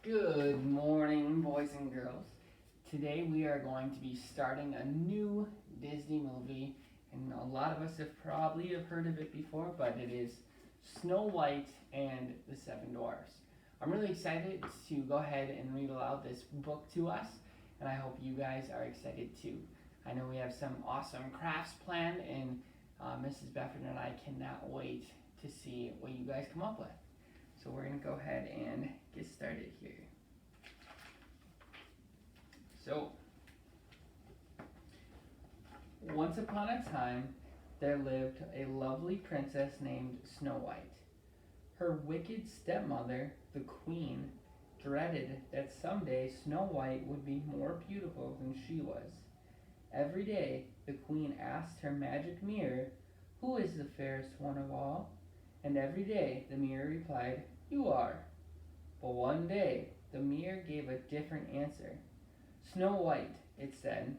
Good morning, boys and girls. Today we are going to be starting a new Disney movie, and a lot of us have probably heard of it before, but it is Snow White and the Seven Dwarfs. I'm really excited to go ahead and read aloud this book to us, and I hope you guys are excited too. I know we have some awesome crafts planned, and Mrs. Befford and I cannot wait to see what you guys come up with. So we're going to go ahead and get started here. So, once upon a time, there lived a lovely princess named Snow White. Her wicked stepmother, the queen, dreaded that someday Snow White would be more beautiful than she was. Every day, the queen asked her magic mirror, "Who is the fairest one of all?" And every day, the mirror replied, "You are." But one day, the mirror gave a different answer. "Snow White," it said.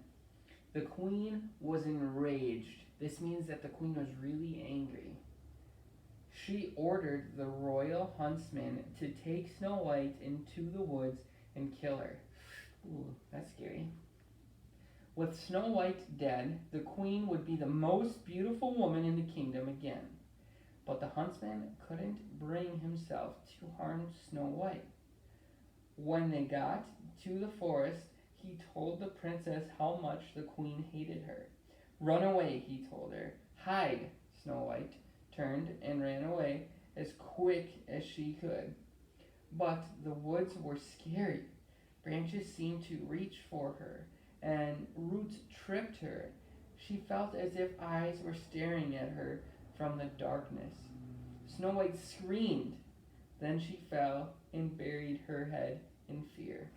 The queen was enraged. This means that the queen was really angry. She ordered the royal huntsman to take Snow White into the woods and kill her. Ooh, that's scary. With Snow White dead, the queen would be the most beautiful woman in the kingdom again. But the huntsman couldn't bring himself to harm Snow White. When they got to the forest, he told the princess how much the queen hated her. "Run away," he told her. "Hide." Snow White turned and ran away as quick as she could. But the woods were scary. Branches seemed to reach for her, and roots tripped her. She felt as if eyes were staring at her from the darkness. Snow White screamed. Then she fell and buried her head in fear.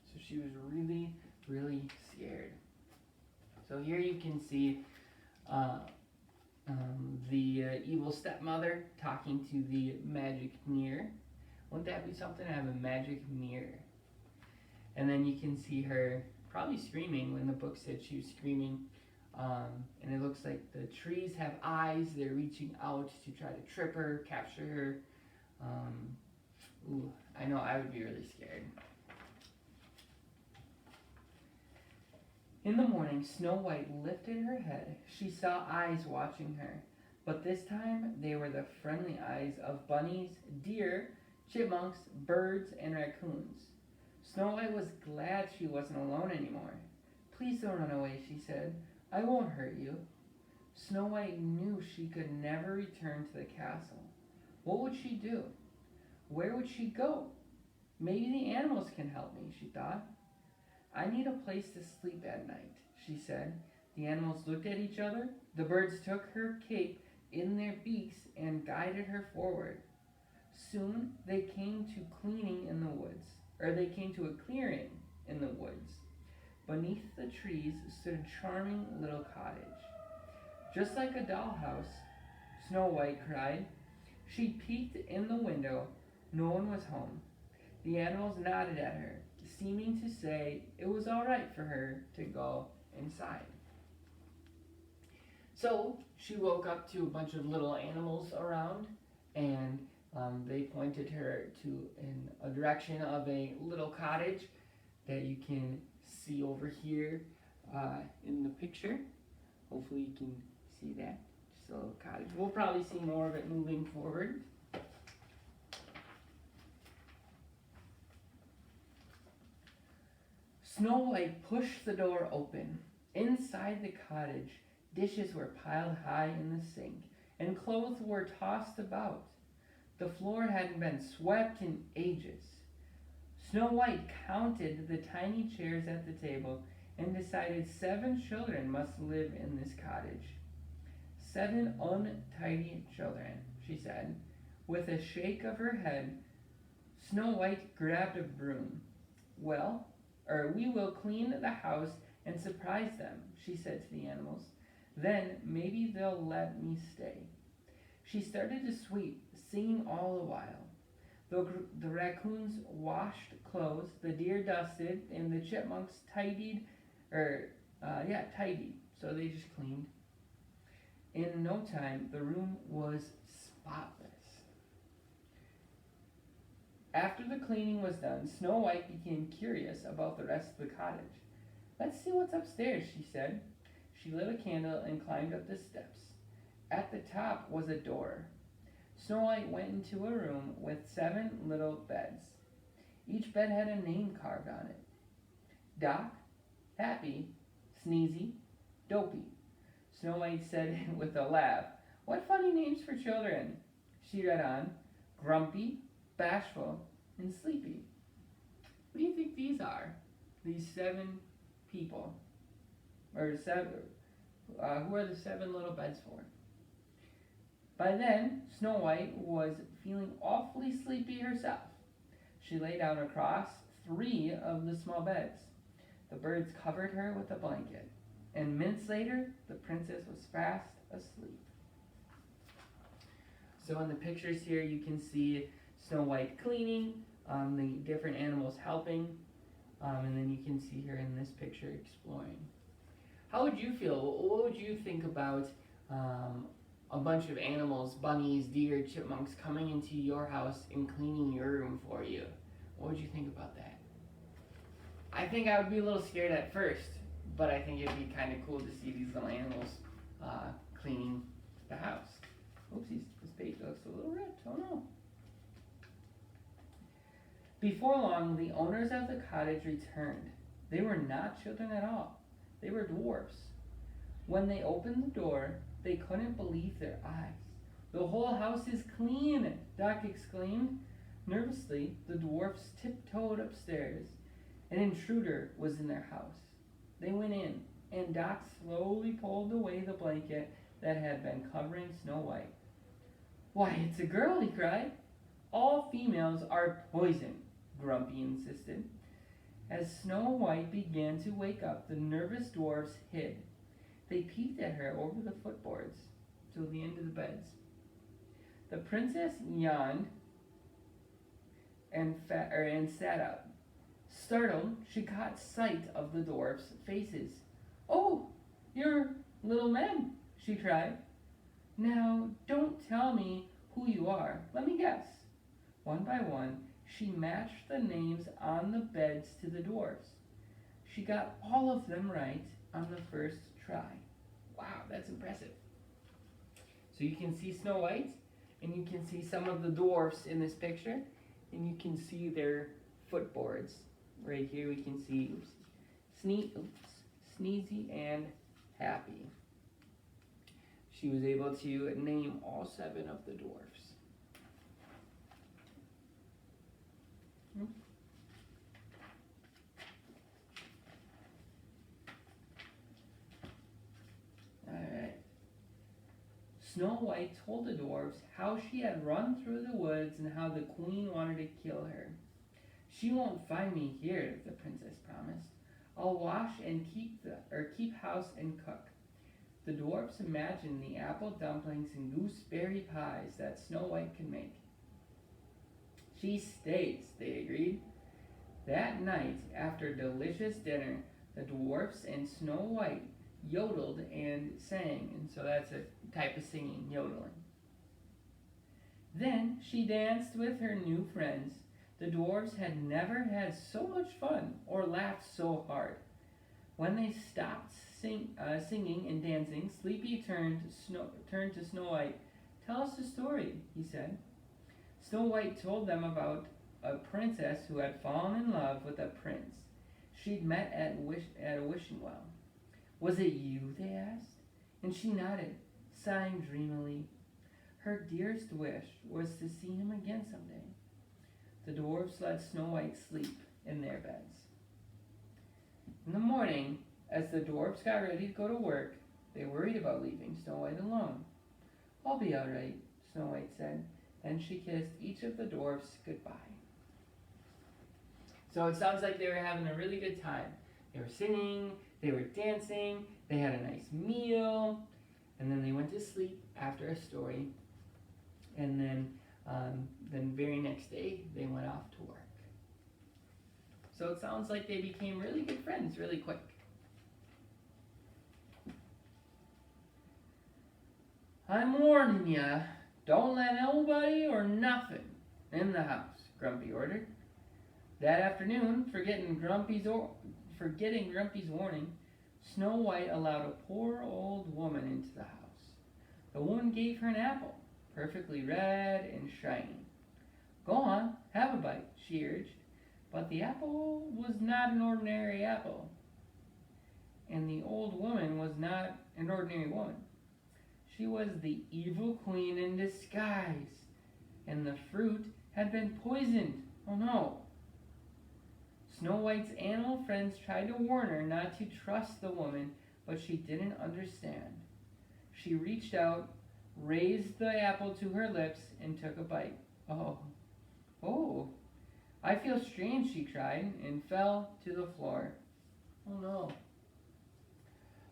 So she was really, really scared. So here you can see the evil stepmother talking to the magic mirror. Wouldn't that be something to have a magic mirror? And then you can see her probably screaming when the book said she was screaming. And it looks like the trees have eyes. They're reaching out to try to trip her, capture her. I know I would be really scared. In the morning, Snow White lifted her head. She saw eyes watching her, but this time they were the friendly eyes of bunnies, deer, chipmunks, birds, and raccoons. Snow White was glad she wasn't alone anymore. "Please don't run away," she said. "I won't hurt you." Snow White knew she could never return to the castle. What would she do? Where would she go? Maybe the animals can help me, she thought. "I need a place to sleep at night," she said. The animals looked at each other. The birds took her cape in their beaks and guided her forward. Soon they came to a clearing in the woods. Beneath the trees stood a charming little cottage. "Just like a dollhouse," Snow White cried. She peeked in the window. No one was home. The animals nodded at her, seeming to say it was all right for her to go inside. So she woke up to a bunch of little animals around, and they pointed her in a direction of a little cottage that you can see over here in the picture. Hopefully you can see that. Just a little cottage. We'll probably see more of it moving forward. Snow White pushed the door open. Inside the cottage, dishes were piled high in the sink, and clothes were tossed about. The floor hadn't been swept in ages. Snow White counted the tiny chairs at the table and decided 7 children must live in this cottage. 7 untidy children, she said. With a shake of her head, Snow White grabbed a broom. We will clean the house and surprise them," she said to the animals. "Then maybe they'll let me stay." She started to sweep, singing all the while. The raccoons washed clothes, the deer dusted, and the chipmunks tidied. So they just cleaned. In no time, the room was spotless. After the cleaning was done, Snow White became curious about the rest of the cottage. "Let's see what's upstairs," she said. She lit a candle and climbed up the steps. At the top was a door. Snow White went into a room with 7 little beds. Each bed had a name carved on it: Doc, Happy, Sneezy, Dopey. Snow White said with a laugh, "What funny names for children." She read on: Grumpy, Bashful, and Sleepy. What do you think these are? These 7 people. Or 7, who are the 7 little beds for? By then, Snow White was feeling awfully sleepy herself. She lay down across 3 of the small beds. The birds covered her with a blanket, and minutes later, the princess was fast asleep. So in the pictures here, you can see Snow White cleaning, the different animals helping, and then you can see here in this picture exploring. How would you feel? What would you think about a bunch of animals, bunnies, deer, chipmunks, coming into your house and cleaning your room for you? What would you think about that? I think I would be a little scared at first, but I think it'd be kind of cool to see these little animals cleaning the house. Oopsies, this page looks a little ripped. Oh no. Before long, the owners of the cottage returned. They were not children at all. They were dwarfs. When they opened the door, they couldn't believe their eyes. "The whole house is clean," Doc exclaimed. Nervously, the dwarfs tiptoed upstairs. An intruder was in their house. They went in, and Doc slowly pulled away the blanket that had been covering Snow White. "Why, it's a girl," he cried. "All females are poison," Grumpy insisted. As Snow White began to wake up, the nervous dwarfs hid. They peeked at her over the footboards to the end of the beds. The princess yawned and sat up. Startled, she caught sight of the dwarfs' faces. "Oh, you're little men," she cried. "Now, don't tell me who you are. Let me guess." One by one, she matched the names on the beds to the dwarfs. She got all of them right on the first try. Wow, that's impressive. So you can see Snow White, and you can see some of the dwarfs in this picture, and you can see their footboards. Right here we can see Sneezy and Happy. She was able to name all 7 of the dwarfs. Alright. Snow White told the dwarfs how she had run through the woods and how the queen wanted to kill her. "She won't find me here," the princess promised. "I'll wash and keep house and cook." The dwarfs imagined the apple dumplings and gooseberry pies that Snow White could make. "She stays," they agreed. That night, after a delicious dinner, the dwarfs and Snow White yodeled and sang, and so that's a type of singing, yodeling. Then she danced with her new friends. The dwarfs had never had so much fun or laughed so hard. When they stopped singing and dancing, Sleepy turned to Snow White. "Tell us a story," he said. Snow White told them about a princess who had fallen in love with a prince she'd met at a wishing well. "Was it you?" they asked, and she nodded, sighing dreamily. Her dearest wish was to see him again someday. The dwarfs let Snow White sleep in their beds. In the morning, as the dwarfs got ready to go to work, they worried about leaving Snow White alone. "I'll be all right," Snow White said. Then she kissed each of the dwarfs goodbye. So it sounds like they were having a really good time. They were singing, they were dancing, they had a nice meal, and then they went to sleep after a story. And then very next day, they went off to work. So it sounds like they became really good friends really quick. "I'm warning ya, don't let nobody or nothing in the house. Grumpy ordered. That afternoon, forgetting Grumpy's warning, Snow White allowed a poor old woman into the house. The woman gave her an apple, perfectly red and shiny. Go on, have a bite, she urged. But the apple was not an ordinary apple, and the old woman was not an ordinary woman. She was the evil queen in disguise, and the fruit had been poisoned. Oh no! Snow White's animal friends tried to warn her not to trust the woman, but she didn't understand. She reached out, raised the apple to her lips, and took a bite. Oh, I feel strange, she cried, and fell to the floor. Oh no.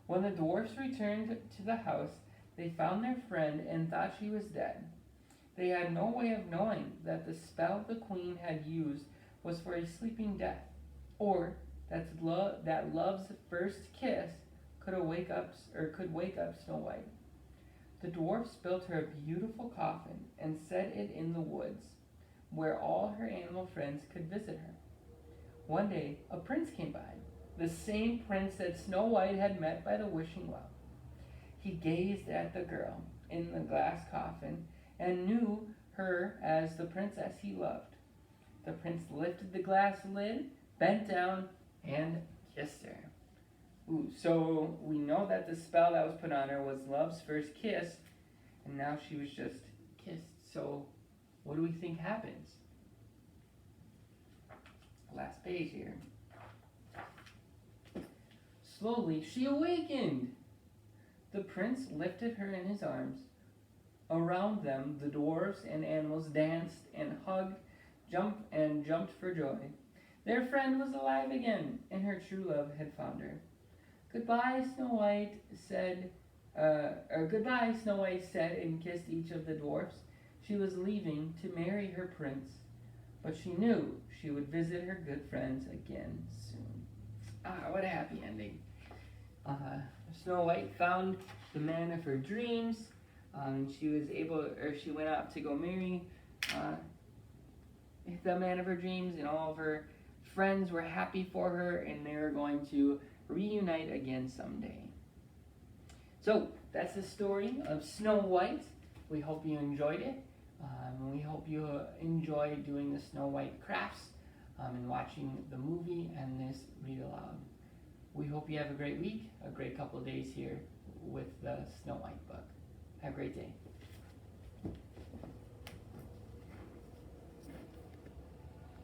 When the dwarfs returned to the house, they found their friend and thought she was dead. They had no way of knowing that the spell the queen had used was for a sleeping death, or that love's first kiss could wake up Snow White. The dwarfs built her a beautiful coffin and set it in the woods, where all her animal friends could visit her. One day, a prince came by, the same prince that Snow White had met by the wishing well. He gazed at the girl in the glass coffin and knew her as the princess he loved. The prince lifted the glass lid, bent down, and kissed her. So we know that the spell that was put on her was love's first kiss, and now she was just kissed. So what do we think happens? Last page here. Slowly she awakened. The prince lifted her in his arms. Around them, the dwarfs and animals danced and hugged, jumped for joy. Their friend was alive again, and her true love had found her. Goodbye, Snow White said, and kissed each of the dwarfs. She was leaving to marry her prince, but she knew she would visit her good friends again soon. What a happy ending. Snow White found the man of her dreams. She went out to go marry the man of her dreams, and all of her friends were happy for her, and they were going to reunite again someday. So that's the story of Snow White. We hope you enjoyed it. We hope you enjoy doing the Snow White crafts and watching the movie and this Read-Aloud. We hope you have a great week, a great couple of days here with the Snow White book. Have a great day.